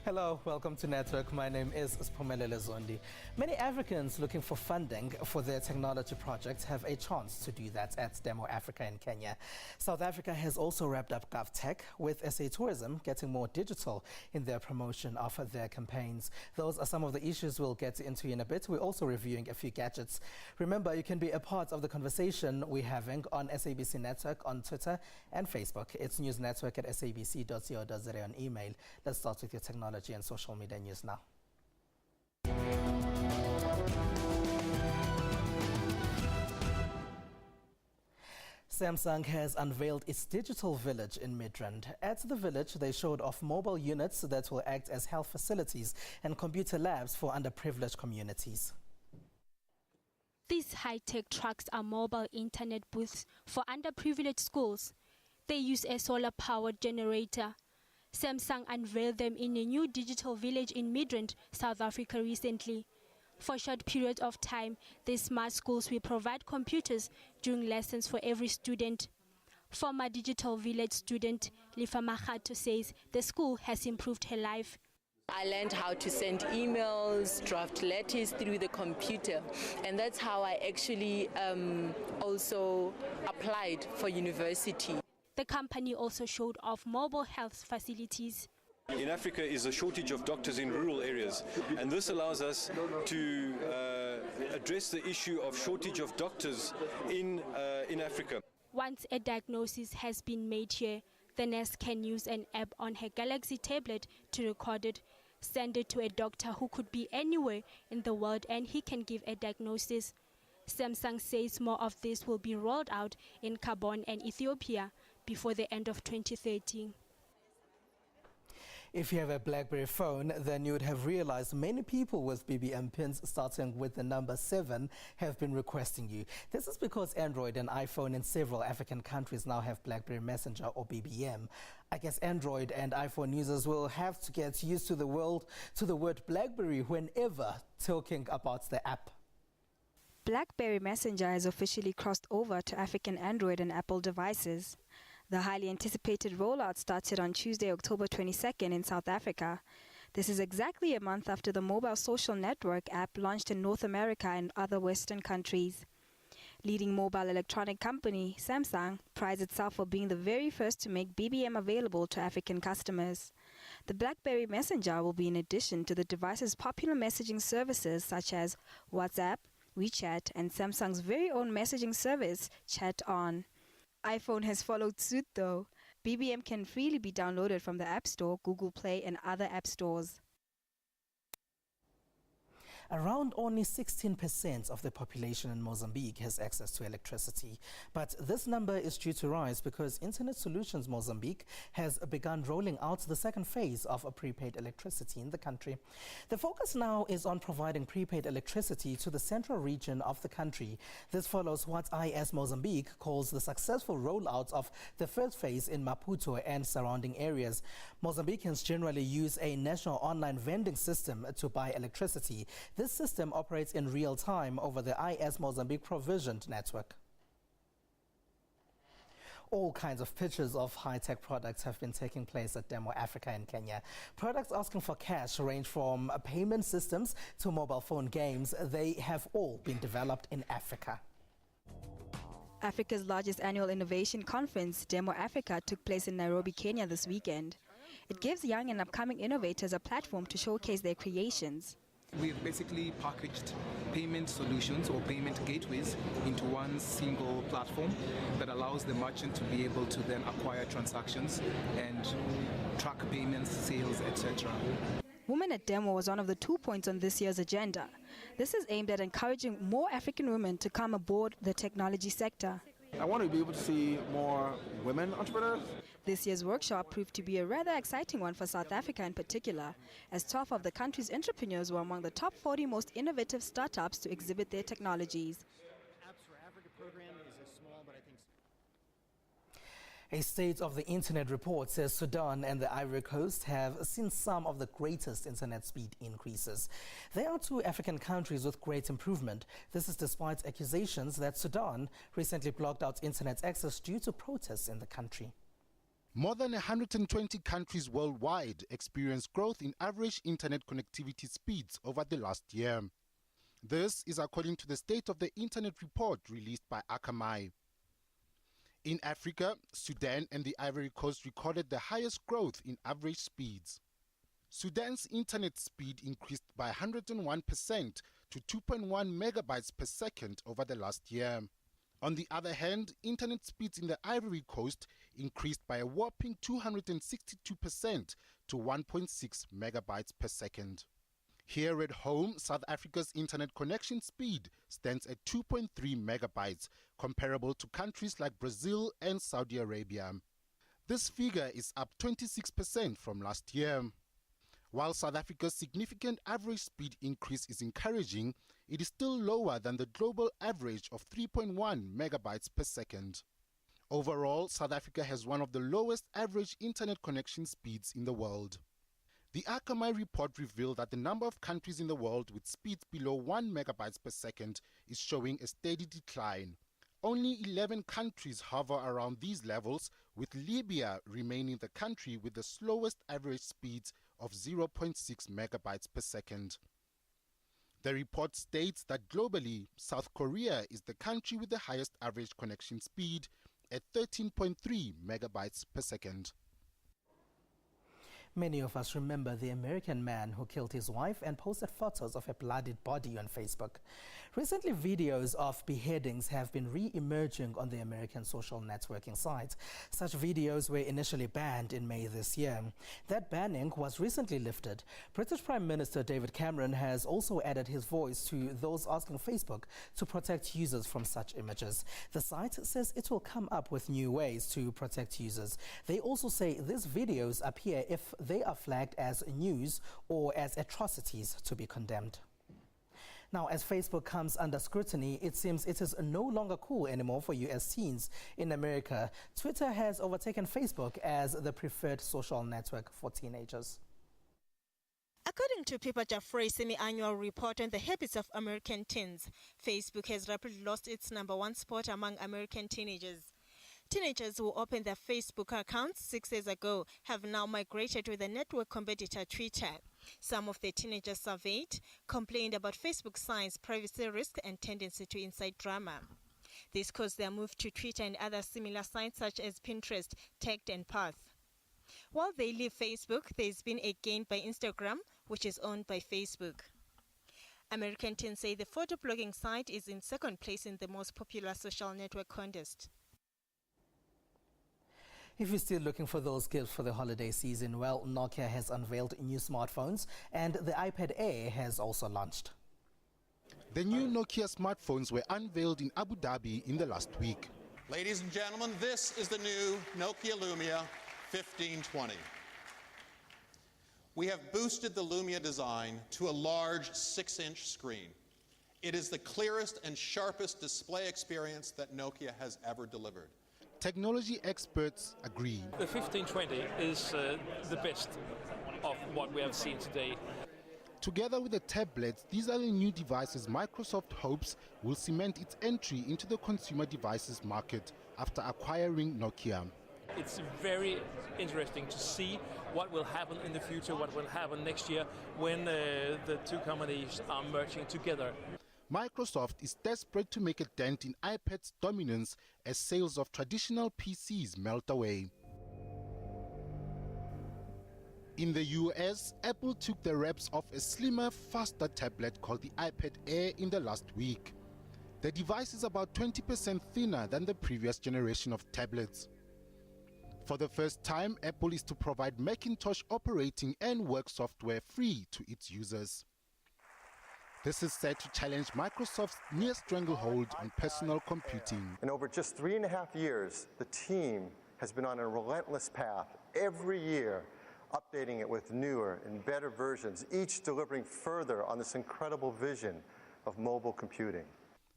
Hello, welcome to Network. My name is Siphumelele Zondi. Many Africans looking for funding for their technology projects have a chance to do that at Demo Africa in Kenya. South Africa has also wrapped up GovTech, with SA Tourism getting more digital in their promotion of their campaigns. Those are some of the issues we'll get into in a bit. We're also reviewing a few gadgets. Remember, you can be a part of the conversation we're having on SABC Network on Twitter and Facebook. It's newsnetwork@sabc.co.za on email. Let's start with your technology and social media news now. Samsung has unveiled its digital village in Midrand. At the village, they showed off mobile units that will act as health facilities and computer labs for underprivileged communities. These high-tech trucks are mobile internet booths for underprivileged schools. They use a solar-powered generator. Samsung unveiled them in a new digital village in Midrand, South Africa recently. For a short period of time, these smart schools will provide computers during lessons for every student. Former digital village student Lifa Makhato says the school has improved her life. I learned how to send emails, draft letters through the computer, and that's how I actually also applied for university. The company also showed off mobile health facilities. In Africa is a shortage of doctors in rural areas, and this allows us to address the issue of shortage of doctors in Africa. Once a diagnosis has been made here, the nurse can use an app on her Galaxy tablet to record it, send it to a doctor who could be anywhere in the world, and he can give a diagnosis. Samsung says more of this will be rolled out in Gabon and Ethiopia before the end of 2013. If you have a BlackBerry phone, then you would have realized many people with BBM pins starting with the number 7 have been requesting you. This is because Android and iPhone in several African countries now have BlackBerry Messenger or BBM. I guess Android and iPhone users will have to get used to the word BlackBerry whenever talking about the app. BlackBerry Messenger has officially crossed over to African Android and Apple devices. The highly anticipated rollout started on Tuesday, October 22nd in South Africa. This is exactly a month after the mobile social network app launched in North America and other Western countries. Leading mobile electronic company Samsung prides itself for being the very first to make BBM available to African customers. The BlackBerry Messenger will be in addition to the device's popular messaging services such as WhatsApp, WeChat, and Samsung's very own messaging service, Chat On. iPhone has followed suit though. BBM can freely be downloaded from the App Store, Google Play, and other app stores. Around only 16% of the population in Mozambique has access to electricity. But this number is due to rise because Internet Solutions Mozambique has begun rolling out the second phase of a prepaid electricity in the country. The focus now is on providing prepaid electricity to the central region of the country. This follows what IS Mozambique calls the successful rollout of the first phase in Maputo and surrounding areas. Mozambicans generally use a national online vending system to buy electricity. This system operates in real time over the IS Mozambique provisioned network. All kinds of pictures of high-tech products have been taking place at Demo Africa in Kenya. Products asking for cash range from payment systems to mobile phone games. They have all been developed in Africa. Africa's largest annual innovation conference, Demo Africa, took place in Nairobi, Kenya this weekend. It gives young and upcoming innovators a platform to showcase their creations. We've basically packaged payment solutions or payment gateways into one single platform that allows the merchant to be able to then acquire transactions and track payments, sales, etc. Women at Demo was one of the 2 points on this year's agenda. This is aimed at encouraging more African women to come aboard the technology sector. I want to be able to see more women entrepreneurs. This year's workshop proved to be a rather exciting one for South Africa in particular, as 12 of the country's entrepreneurs were among the top 40 most innovative startups to exhibit their technologies. A State of the Internet report says Sudan and the Ivory Coast have seen some of the greatest internet speed increases. They are two African countries with great improvement. This is despite accusations that Sudan recently blocked out internet access due to protests in the country. More than 120 countries worldwide experienced growth in average internet connectivity speeds over the last year. This is according to the State of the Internet report released by Akamai. In Africa, Sudan and the Ivory Coast recorded the highest growth in average speeds. Sudan's internet speed increased by 101% to 2.1 megabytes per second over the last year. On the other hand, internet speeds in the Ivory Coast increased by a whopping 262% to 1.6 megabytes per second. Here at home, South Africa's internet connection speed stands at 2.3 megabytes, comparable to countries like Brazil and Saudi Arabia. This figure is up 26% from last year. While South Africa's significant average speed increase is encouraging, it is still lower than the global average of 3.1 megabytes per second. Overall, South Africa has one of the lowest average internet connection speeds in the world. The Akamai report revealed that the number of countries in the world with speeds below 1 megabytes per second is showing a steady decline. Only 11 countries hover around these levels, with Libya remaining the country with the slowest average speeds of 0.6 megabytes per second. The report states that globally, South Korea is the country with the highest average connection speed at 13.3 megabytes per second. Many of us remember the American man who killed his wife and posted photos of her bloodied body on Facebook. Recently, videos of beheadings have been re-emerging on the American social networking site. Such videos were initially banned in May this year. That banning was recently lifted. British Prime Minister David Cameron has also added his voice to those asking Facebook to protect users from such images. The site says it will come up with new ways to protect users. They also say these videos appear if they are flagged as news or as atrocities to be condemned. Now, as Facebook comes under scrutiny, it seems it is no longer cool anymore for US teens. In America, Twitter has overtaken Facebook as the preferred social network for teenagers. According to Pippa Jaffray's semi-annual report on the habits of American teens, Facebook has rapidly lost its #1 spot among American teenagers. Teenagers who opened their Facebook accounts 6 years ago have now migrated to the network competitor Twitter. Some of the teenagers surveyed complained about Facebook's size, privacy risk, and tendency to incite drama. This caused their move to Twitter and other similar sites such as Pinterest, Tagged, and Path. While they leave Facebook, there's been a gain by Instagram, which is owned by Facebook. American teens say the photo blogging site is in second place in the most popular social network contest. If you're still looking for those gifts for the holiday season, well, Nokia has unveiled new smartphones and the iPad Air has also launched. The new Nokia smartphones were unveiled in Abu Dhabi in the last week. Ladies and gentlemen, this is the new Nokia Lumia 1520. We have boosted the Lumia design to a large 6-inch screen. It is the clearest and sharpest display experience that Nokia has ever delivered. Technology experts agree. The 1520 is the best of what we have seen today. Together with the tablets, these are the new devices Microsoft hopes will cement its entry into the consumer devices market after acquiring Nokia. It's very interesting to see what will happen in the future, what will happen next year when the two companies are merging together. Microsoft is desperate to make a dent in iPad's dominance as sales of traditional PCs melt away. In the US, Apple took the reps off a slimmer, faster tablet called the iPad Air in the last week. The device is about 20% thinner than the previous generation of tablets. For the first time, Apple is to provide Macintosh operating and work software free to its users. This is set to challenge Microsoft's near stranglehold on personal computing. In over just 3.5 years, the team has been on a relentless path, every year updating it with newer and better versions, each delivering further on this incredible vision of mobile computing.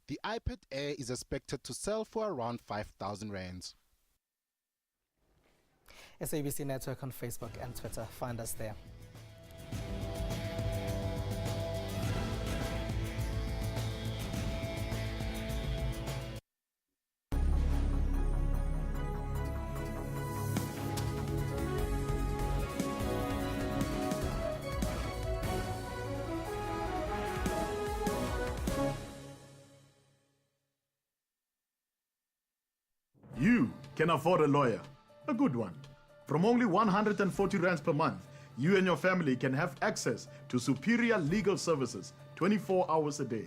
The iPad Air is expected to sell for around 5,000 rands. SABC Network on Facebook and Twitter. Find us there. can afford a lawyer, a good one. From only 140 rands per month, you and your family can have access to superior legal services 24 hours a day.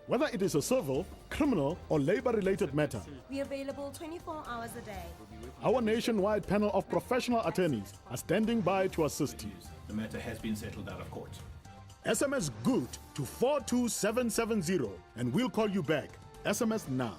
Whether it is a civil, criminal, or labor-related matter, we're available 24 hours a day. our nationwide panel of professional attorneys are standing by to assist you. The matter has been settled out of court. SMS GOOD to 42770 and we'll call you back. SMS now.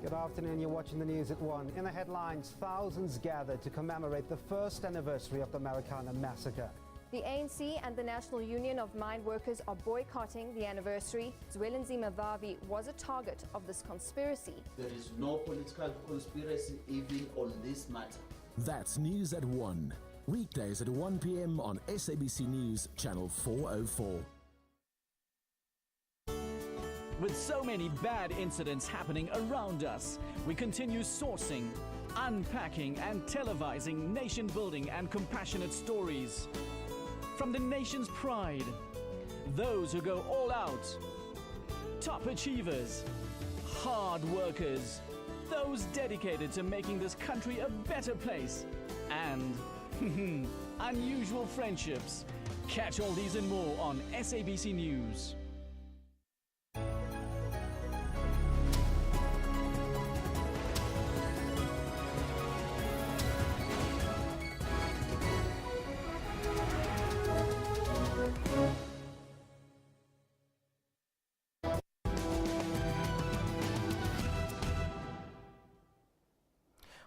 Good afternoon, you're watching the news at 1. In the headlines, thousands gathered to commemorate the first anniversary of the Marikana massacre. The ANC and the National Union of Mine Workers are boycotting the anniversary. Zwelinzima Vavi was a target of this conspiracy. There is no political conspiracy even on this matter. That's News at 1. Weekdays at 1 p.m. on SABC News, Channel 404. With so many bad incidents happening around us, we continue sourcing, unpacking and televising nation-building and compassionate stories. From the nation's pride, those who go all out, top achievers, hard workers, those dedicated to making this country a better place, and unusual friendships. Catch all these and more on SABC News.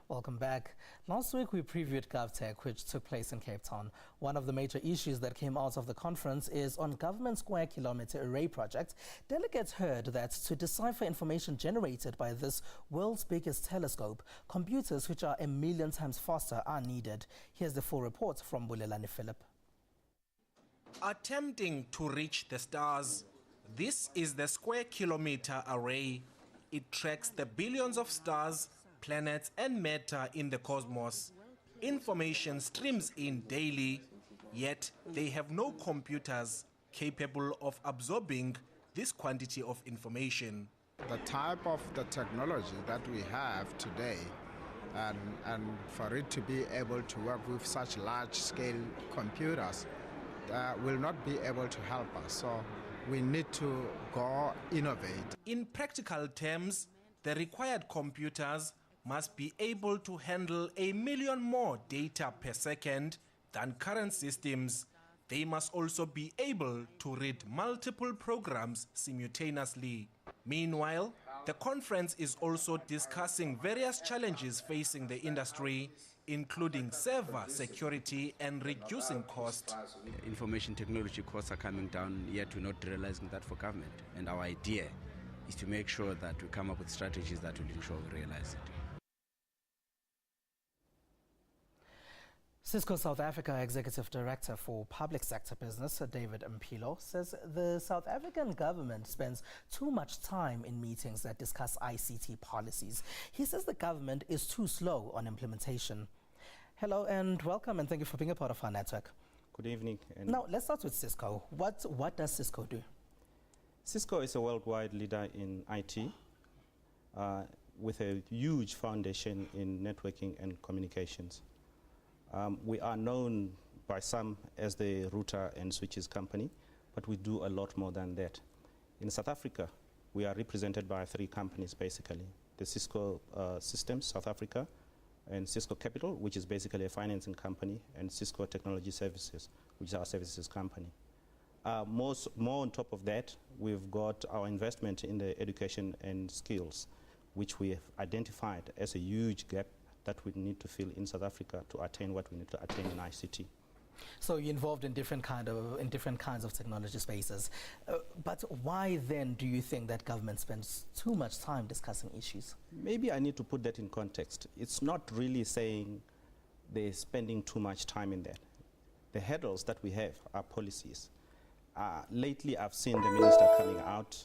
Welcome back. Last week we previewed GovTech, which took place in Cape Town. One of the major issues that came out of the conference is on Government Square Kilometre Array project. Delegates heard that to decipher information generated by this world's biggest telescope, computers which are 1 million times faster are needed. Here's the full report from Bulelani Philip. Attempting to reach the stars, this is the Square Kilometre Array. It tracks the billions of stars, planets and matter in the cosmos. Information streams in daily, yet they have no computers capable of absorbing this quantity of information. The type of the technology that we have today, and for it to be able to work with such large-scale computers, will not be able to help us. So we need to go innovate. In practical terms, the required computers must be able to handle 1 million more data per second than current systems. They must also be able to read multiple programs simultaneously. Meanwhile, the conference is also discussing various challenges facing the industry, including server security and reducing cost. Information technology costs are coming down, yet we're not realizing that for government. And our idea is to make sure that we come up with strategies that will ensure we realize it. Cisco South Africa Executive Director for Public Sector Business, David Mpilo, says the South African government spends too much time in meetings that discuss ICT policies. He says the government is too slow on implementation. Hello and welcome, and thank you for being a part of our network. Good evening. Now, let's start with Cisco. What does Cisco do? Cisco is a worldwide leader in IT with a huge foundation in networking and communications. We are known by some as the router and switches company, but we do a lot more than that. In South Africa, we are represented by 3 companies basically. The Cisco Systems South Africa, and Cisco Capital, which is basically a financing company, and Cisco Technology Services, which is our services company. More on top of that, we've got our investment in the education and skills, which we have identified as a huge gap that we need to fill in South Africa to attain what we need to attain in ICT. So you're involved in different kinds of technology spaces. But why then do you think that government spends too much time discussing issues? Maybe I need to put that in context. It's not really saying they're spending too much time in that. The hurdles that we have are policies. Lately, I've seen the minister coming out.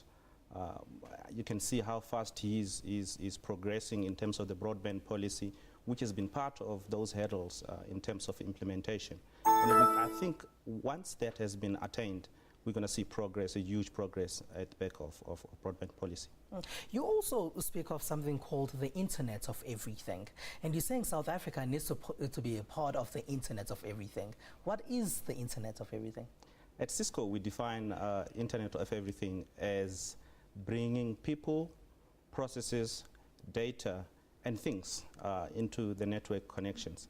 You can see how fast he is progressing in terms of the broadband policy, which has been part of those hurdles in terms of implementation. And I think once that has been attained, we're going to see progress, a huge progress at the back of broadband policy. You also speak of something called the Internet of Everything, and you're saying South Africa needs to be a part of the Internet of Everything. What is the Internet of Everything? At Cisco, we define Internet of Everything as bringing people, processes, data, and things into the network connections.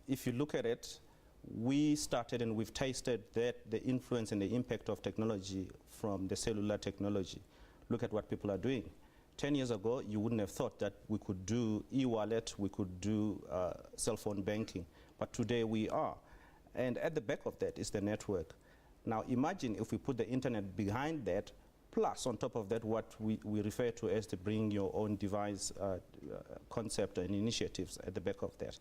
If you look at it, we started and we've tasted that the influence and the impact of technology from the cellular technology. Look at what people are doing. 10 years ago, you wouldn't have thought that we could do e-wallet, we could do cell phone banking, but today we are. And at the back of that is the network. Now imagine if we put the internet behind that, plus on top of that what we refer to as the bring your own device concept and initiatives at the back of that.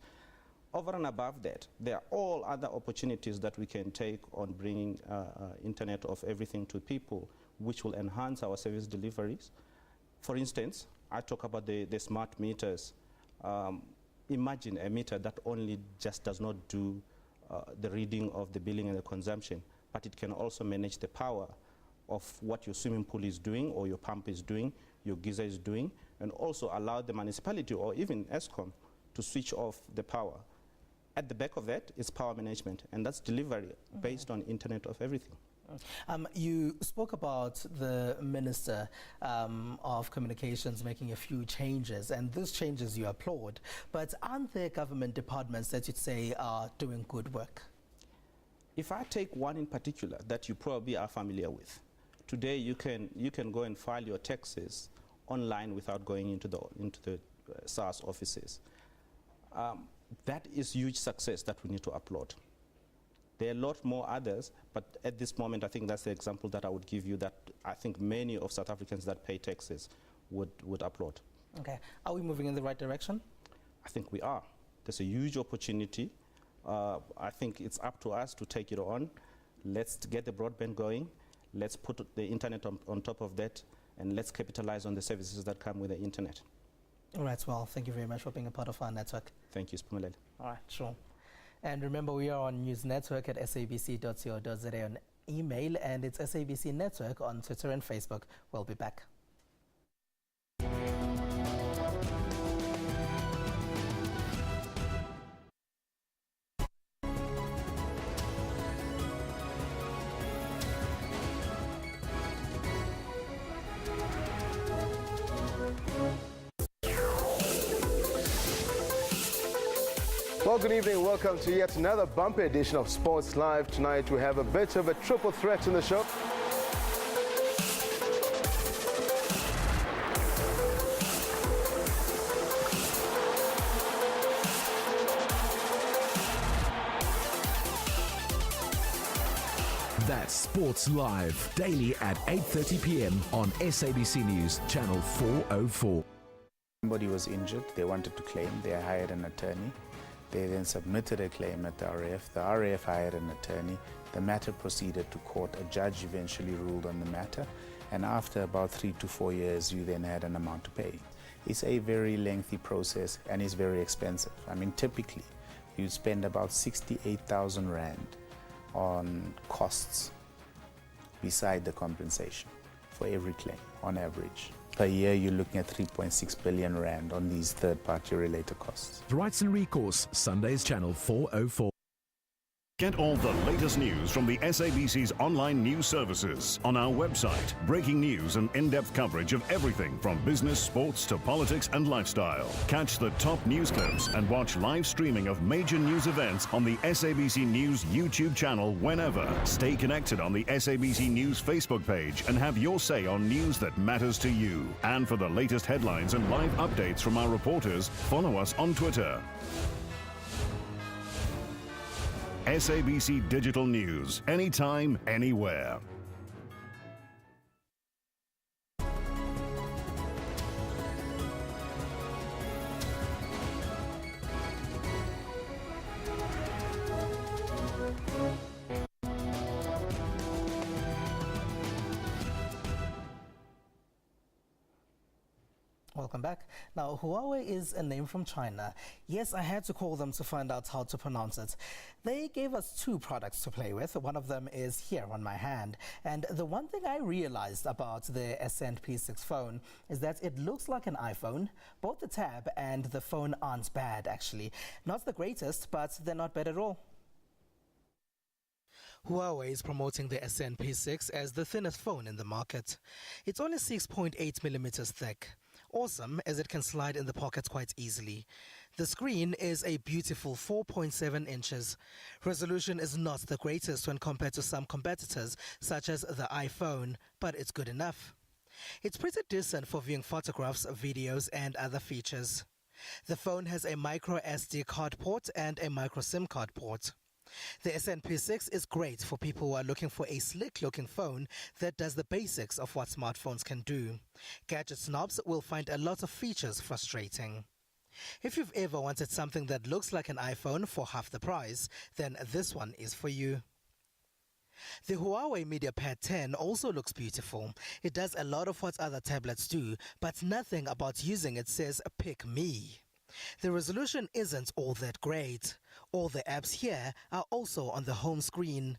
Over and above that, there are all other opportunities that we can take on bringing Internet of Everything to people, which will enhance our service deliveries. For instance, I talk about the smart meters. Imagine a meter that only just does not do the reading of the billing and the consumption, but it can also manage the power of what your swimming pool is doing or your pump is doing, your geyser is doing, and also allow the municipality or even ESCOM to switch off the power. At the back of that is power management, and that's delivery based on Internet of Everything. You spoke about the Minister of Communications making a few changes, and these changes you applaud, but aren't there government departments that you'd say are doing good work? If I take one in particular that you probably are familiar with, today you can go and file your taxes online without going into the SARS offices. That is huge success that we need to applaud. There are a lot more others, but at this moment I think that's the example that I would give you that I think many of South Africans that pay taxes would applaud. Okay, are we moving in the right direction? I think we are. There's a huge opportunity. I think it's up to us to take it on. Let's get the broadband going. Let's put the internet on top of that, and let's capitalize on the services that come with the internet. All right, well, thank you very much for being a part of our network. Thank you, Spumelele. All right, sure. And remember, we are on News Network at sabc.co.za on email, and it's SABC Network on Twitter and Facebook. We'll be back. Well, good evening. Welcome to yet another bumper edition of Sports Live. Tonight we have a bit of a triple threat in the show. That's Sports Live, daily at 8:30 p.m. on SABC News, Channel 404. Somebody was injured, they wanted to claim, they hired an attorney. They then submitted a claim at the RAF. The RAF hired an attorney. The matter proceeded to court. A judge eventually ruled on the matter. And after about 3 to 4 years, you then had an amount to pay. It's a very lengthy process and it's very expensive. I mean, typically, you spend about 68,000 Rand on costs beside the compensation for every claim, on average. Per year, you're looking at 3.6 billion Rand on these third-party related costs. Rights and Recourse, Sundays, Channel 404. Get all the latest news from the SABC's online news services on our website. Breaking news and in-depth coverage of everything from business, sports to politics and lifestyle. Catch the top news clips and watch live streaming of major news events on the SABC News YouTube channel whenever. Stay connected on the SABC News Facebook page and have your say on news that matters to you. And for the latest headlines and live updates from our reporters, follow us on Twitter. SABC Digital News, anytime, anywhere. Welcome back. back. Now, Huawei is a name from China. Yes, I had to call them to find out how to pronounce it. They gave us two products to play with. One of them is here on my hand. And the one thing I realized about the P6 phone is that it looks like an iPhone. Both the tab and the phone aren't bad, actually. Not the greatest, but they're not bad at all. Huawei is promoting the P6 as the thinnest phone in the market. It's only 6.8 millimeters thick. Awesome, as it can slide in the pocket quite easily. The screen is a beautiful 4.7 inches. Resolution is not the greatest when compared to some competitors, such as the iPhone, but it's good enough. It's pretty decent for viewing photographs, videos, and other features. The phone has a micro SD card port and a micro SIM card port. The P6 is great for people who are looking for a slick-looking phone that does the basics of what smartphones can do. Gadget snobs will find a lot of features frustrating. If you've ever wanted something that looks like an iPhone for half the price, then this one is for you. The Huawei MediaPad 10 also looks beautiful. It does a lot of what other tablets do, but nothing about using it says, "Pick me." The resolution isn't all that great. All the apps here are also on the home screen.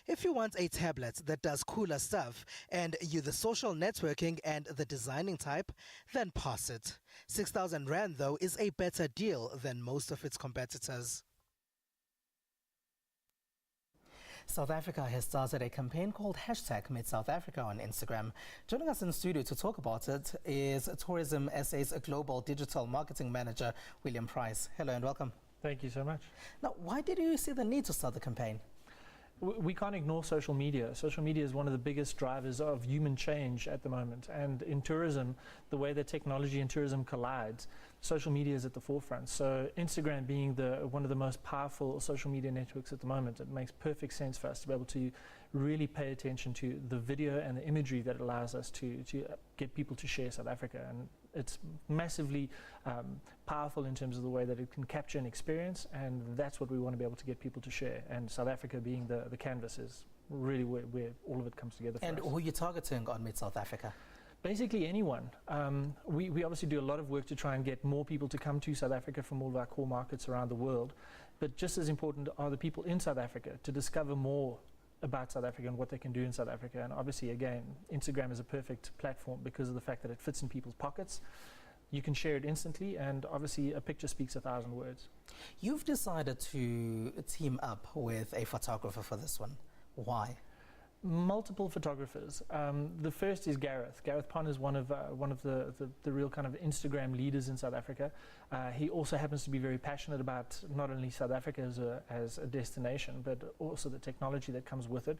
If you want a tablet that does cooler stuff and you're the social networking and the designing type, then pass it. 6,000 Rand though is a better deal than most of its competitors. South Africa has started a campaign called #MadeSouthAfrica on Instagram. Joining us in the studio to talk about it is Tourism SA's Global Digital Marketing Manager, William Price. Hello and welcome. Thank you so much. Now, why did you see the need to start the campaign? We can't ignore social media. Social media is one of the biggest drivers of human change at the moment. And in tourism, the way that technology and tourism collides, social media is at the forefront. So Instagram being one of the most powerful social media networks at the moment, it makes perfect sense for us to be able to really pay attention to the video and the imagery that allows us to get people to share South Africa. And it's massively powerful in terms of the way that it can capture an experience, and that's what we want to be able to get people to share. And South Africa being the canvas is really where all of it comes together for us. And who are you targeting on Made South Africa? Basically anyone. We obviously do a lot of work to try and get more people to come to South Africa from all of our core markets around the world. But just as important are the people in South Africa to discover more about South Africa and what they can do in South Africa. And obviously, again, Instagram is a perfect platform because of the fact that it fits in people's pockets. You can share it instantly, and obviously a picture speaks 1,000 words. You've decided to team up with a photographer for this one. Why? Multiple photographers. The first is Gareth. Gareth Pon is one of the real kind of Instagram leaders in South Africa. He also happens to be very passionate about not only South Africa as a destination, but also the technology that comes with it.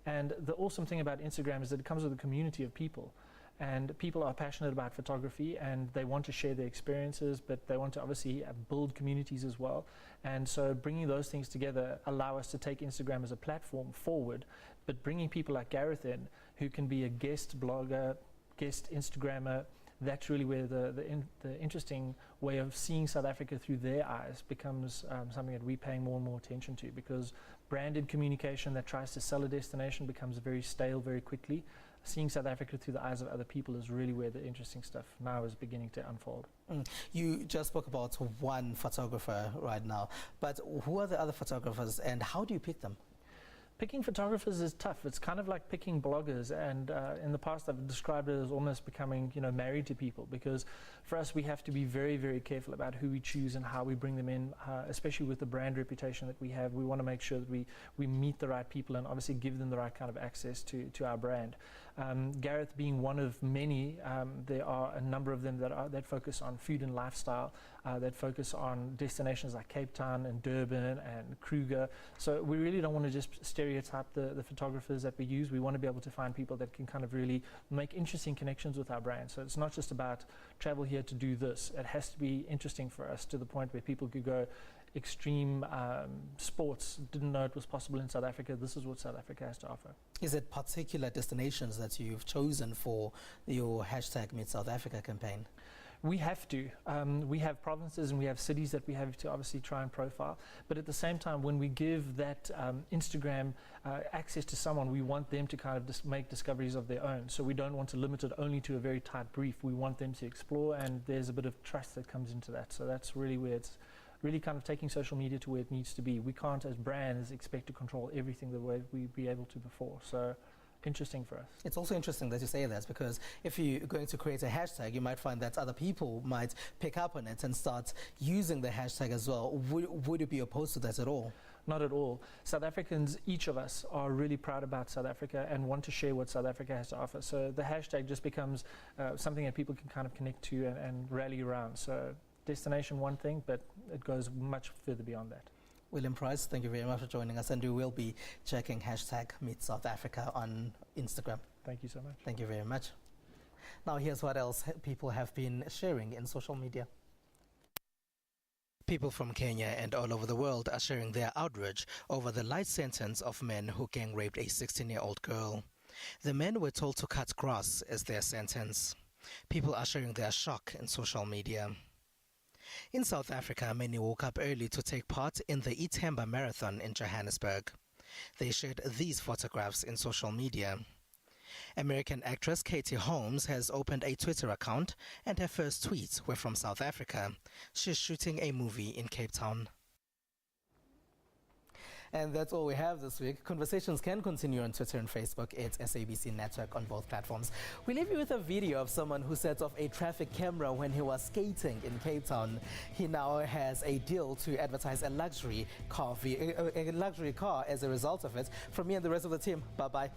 And the awesome thing about Instagram is that it comes with a community of people. And people are passionate about photography and they want to share their experiences, but they want to obviously build communities as well. And so bringing those things together allow us to take Instagram as a platform forward, but bringing people like Gareth in, who can be a guest blogger, guest Instagrammer, that's really where the interesting way of seeing South Africa through their eyes becomes something that we're paying more and more attention to, because branded communication that tries to sell a destination becomes very stale very quickly. Seeing South Africa through the eyes of other people is really where the interesting stuff now is beginning to unfold. You just spoke about one photographer right now, but who are the other photographers and how do you pick them? Picking photographers is tough. It's kind of like picking bloggers, and in the past I've described it as almost becoming, married to people, because for us we have to be very, very careful about who we choose and how we bring them in, especially with the brand reputation that we have. We want to make sure that we meet the right people and obviously give them the right kind of access to our brand. Gareth being one of many, there are a number of them that focus on food and lifestyle, that focus on destinations like Cape Town and Durban and Kruger. So we really don't want to just stereotype the photographers that we use. We want to be able to find people that can kind of really make interesting connections with our brand. So it's not just about travel here to do this. It has to be interesting for us to the point where people could go, extreme sports, didn't know it was possible in South Africa. This is what South Africa has to offer. Is it particular destinations that you've chosen for your #MadeSouthAfrica campaign? We have to. We have provinces and we have cities that we have to obviously try and profile. But at the same time, when we give that Instagram access to someone, we want them to kind of make discoveries of their own. So we don't want to limit it only to a very tight brief. We want them to explore, and there's a bit of trust that comes into that. So that's really where it's really kind of taking social media to where it needs to be. We can't, as brands, expect to control everything the way we'd be able to before. So interesting for us. It's also interesting that you say that, because if you're going to create a hashtag, you might find that other people might pick up on it and start using the hashtag as well. Would you be opposed to that at all? Not at all. South Africans, each of us, are really proud about South Africa and want to share what South Africa has to offer. So the hashtag just becomes something that people can kind of connect to and rally around. So destination, one thing, but it goes much further beyond that. William Price, thank you very much for joining us, and we will be checking hashtag Meet South Africa on Instagram. Thank you so much. Thank you very much. Now here's what else people have been sharing in social media. People from Kenya and all over the world are sharing their outrage over the light sentence of men who gang raped a 16-year-old girl. The men were told to cut grass as their sentence. People are sharing their shock in social media. In South Africa, many woke up early to take part in the Ithemba Marathon in Johannesburg. They shared these photographs in social media. American actress Katie Holmes has opened a Twitter account, and her first tweets were from South Africa. She's shooting a movie in Cape Town. And that's all we have this week. Conversations can continue on Twitter and Facebook. It's SABC Network on both platforms. We leave you with a video of someone who set off a traffic camera when he was skating in Cape Town. He now has a deal to advertise a luxury car as a result of it. From me and the rest of the team, bye-bye.